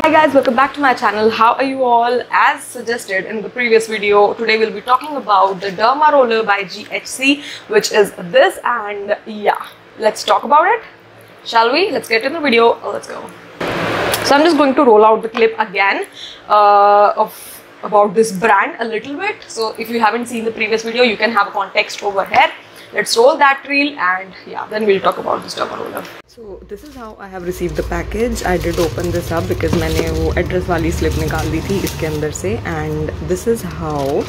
Hi guys, welcome back to my channel. How are you all? As suggested in the previous video, today we'll be talking about the Derma Roller by GHC, which is this, and yeah, let's talk about it. Shall we? Let's get in the video. Let's go. So I'm just going to roll out the clip again about this brand a little bit. So if you haven't seen the previous video, you can have a context over here. Let's roll that reel and yeah, then we'll talk about this Derma Roller. So this is how I have received the package. I did open this up because मैंने वो address वाली slip निकाल दी थी इसके अंदर से, and this is how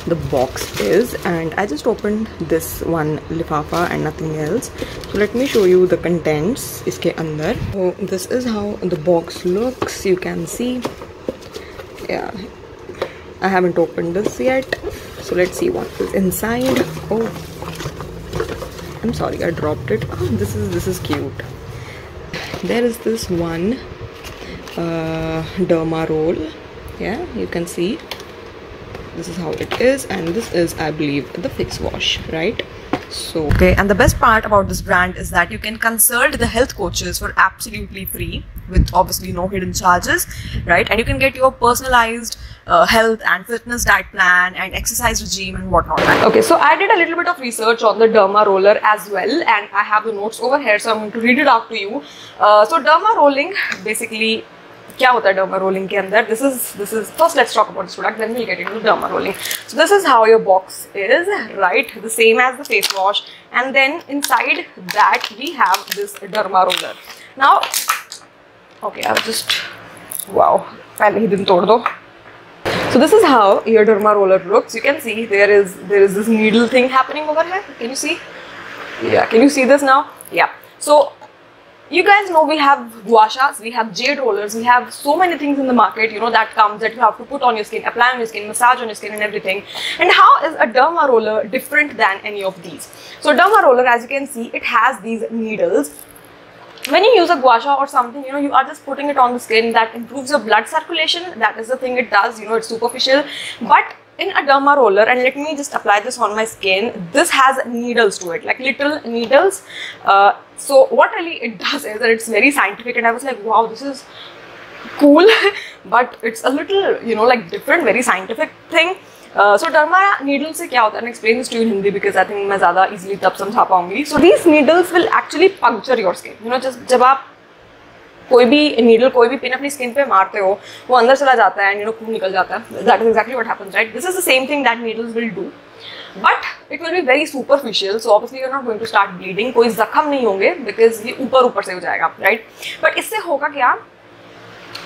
the box is, and I just opened this one lifafa and nothing else. So let me show you the contents इसके अंदर. So this is how the box looks. You can see, yeah, I haven't opened this yet, so let's see what is inside. Oh, I'm sorry, I dropped it. Oh, this is cute. There is this one derma roll. Yeah, you can see this is how it is, and this is, I believe, the face wash, right? So okay, and the best part about this brand is that you can consult the health coaches for absolutely free, with obviously no hidden charges, right? And you can get your personalized health and fitness diet plan and exercise regime and whatnot. Okay, so I did a little bit of research on the Derma Roller as well, and I have the notes over here, so I'm going to read it out to you. So Derma rolling, basically क्या होता है derma rolling के अंदर? This is first let's talk about this product, then we'll get into derma rolling. So this is how your box is, right? The same as the face wash, and then inside that we have this derma roller. Now, okay, I've just, wow, पहले ही दिन तोड़ दो. So this is how your derma roller looks. You can see there is this needle thing happening over here. Can you see? Yeah, can you see this now? Yeah. So you guys know we have gua shas, we have jade rollers, we have so many things in the market, you know, that comes that you have to put on your skin, apply on your skin, massage on your skin and everything. And how is a derma roller different than any of these? So derma roller, as you can see, it has these needles. When you use a gua sha or something, you know, you are just putting it on the skin. That improves your blood circulation. That is the thing it does, you know, it's superficial. But in a derma roller, and let me just apply this on my skin, this has needles to it, like little needles. So what really it does is that it's very scientific, and I was like, wow, this is cool. But it's a little, you know, like different, very scientific thing. So derma needles से क्या होता है? I'll explain this to you in Hindi because I think मैं ज़्यादा easily तब समझा पाऊँगी. So these needles will actually puncture your skin. You know, just जब आप कोई भी needle, कोई भी pin अपनी skin पे मारते हो, वो अंदर चला जाता है and you know खून निकल जाता है. That is exactly what happens, right? This is the same thing that needles will do, but it will be very superficial. So obviously you're not going to start bleeding. कोई जख्म नहीं होंगे because ये ऊपर से हो जाएगा, right? But इससे होगा क्या?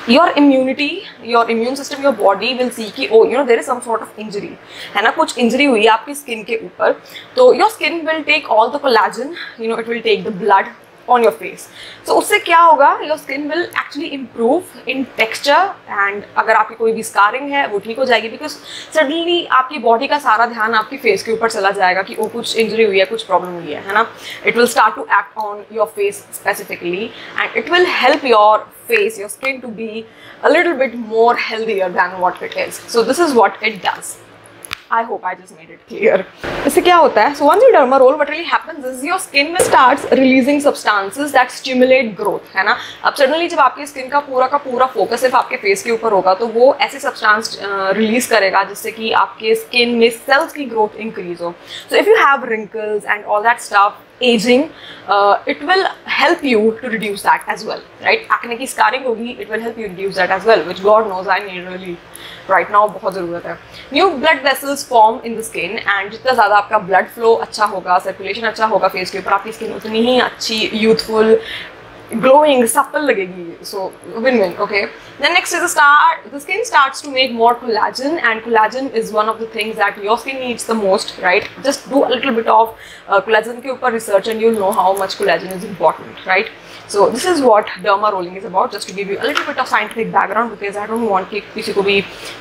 Your immunity, your immune system, your body will see कि oh, you know, there is some sort of injury, है ना, कुछ injury हुई है आपकी skin के ऊपर, तो your skin will take all the collagen, you know, it will take the blood on your face. So उससे क्या होगा? Your skin will actually improve in texture, and अगर आपकी कोई भी scarring है वो ठीक हो जाएगी, because suddenly आपकी body का सारा ध्यान आपकी face के ऊपर चला जाएगा कि ओ कुछ injury हुई है, कुछ problem हुई है ना. It will start to act on your face specifically, and it will help your face, your skin to be a little bit more healthier than what it is. So this is what it does. I hope I just made it clear. इससे क्या होता है? So once you derma roll, what really happens is your skin starts releasing substances that stimulate growth, है ना? अब suddenly जब आपकी skin का पूरा focus सिर्फ आपके face के ऊपर होगा, तो वो ऐसे substance release करेगा जिससे कि आपके skin में cells की growth increase हो. So if you have wrinkles and all that stuff, aging, it will help you to reduce that as well, right? Acne की scarring होगी, it will help you reduce that as well, which God knows I need really right now, बहुत ज़रूरत है. New blood vessels form in the skin, and जितना ज़्यादा आपका blood flow अच्छा होगा, circulation अच्छा होगा face के ऊपर, आपकी skin उतनी ही अच्छी, youthful, glowing, supple लगेगी. So win-win. Okay. Then next is the skin starts to make more collagen, and collagen is one of the things that your skin needs the most, right? Just do a little bit of collagen के ऊपर research and you'll know how much collagen is important, right? So this is what derma rolling is about, just to give you a little bit of scientific background, because I don't want कि किसी को भी,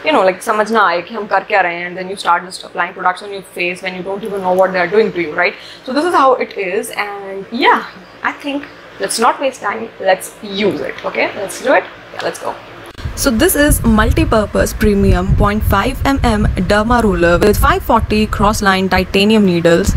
you know, like समझ ना आए कि हम कर क्या रहे हैं, and then you start just applying products on your face when you don't even know what they are doing to you, right? So this is how it is, and yeah, I think let's not waste time, let's use it. Okay, let's do it. Yeah, let's go. So this is multi-purpose premium 0.5 mm derma roller with 540 cross-line titanium needles.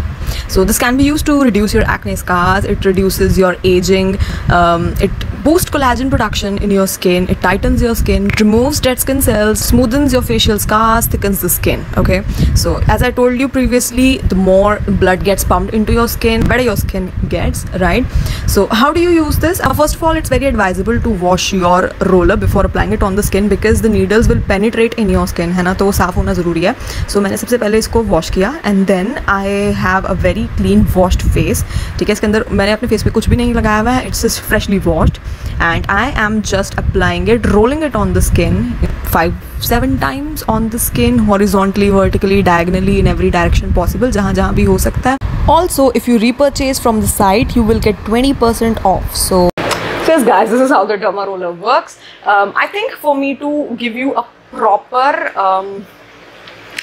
So this can be used to reduce your acne scars, it reduces your aging, it boosts collagen production in your skin, it tightens your skin, removes dead skin cells, smoothens your facial scars, thickens the skin. Okay, so as I told you previously, the more blood gets pumped into your skin, better your skin gets, right? So how do you use this? First of all, it's very advisable to wash your roller before applying it on the skin because the needles will penetrate in your skin, है ना, तो साफ होना ज़रूरी है. So मैंने सबसे पहले इसको wash किया and then I have a very clean washed face. ठीक है, इसके अंदर मैंने अपने face पे कुछ भी नहीं लगाया हुआ है, it's just freshly washed and I am just applying it, rolling it on the skin 5-7 times on the skin, horizontally, vertically, diagonally, in every direction possible, जहाँ भी हो सकता है. Also, if you repurchase from the site, you will get 20% off. So guys, this is how the Derma Roller works. I think for me to give you a proper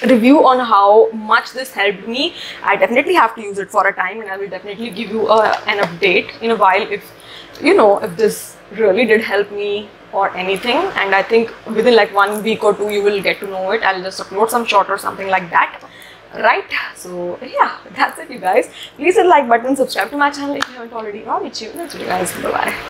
review on how much this helped me, I definitely have to use it for a time and I will definitely give you an update in a while if you know if this really did help me or anything. And I think within like 1 week or 2 you will get to know it. I'll just upload some shot or something like that, right? So yeah, that's it you guys. Please hit the like button, subscribe to my channel if you haven't already. I'll meet you next video guys. Bye bye.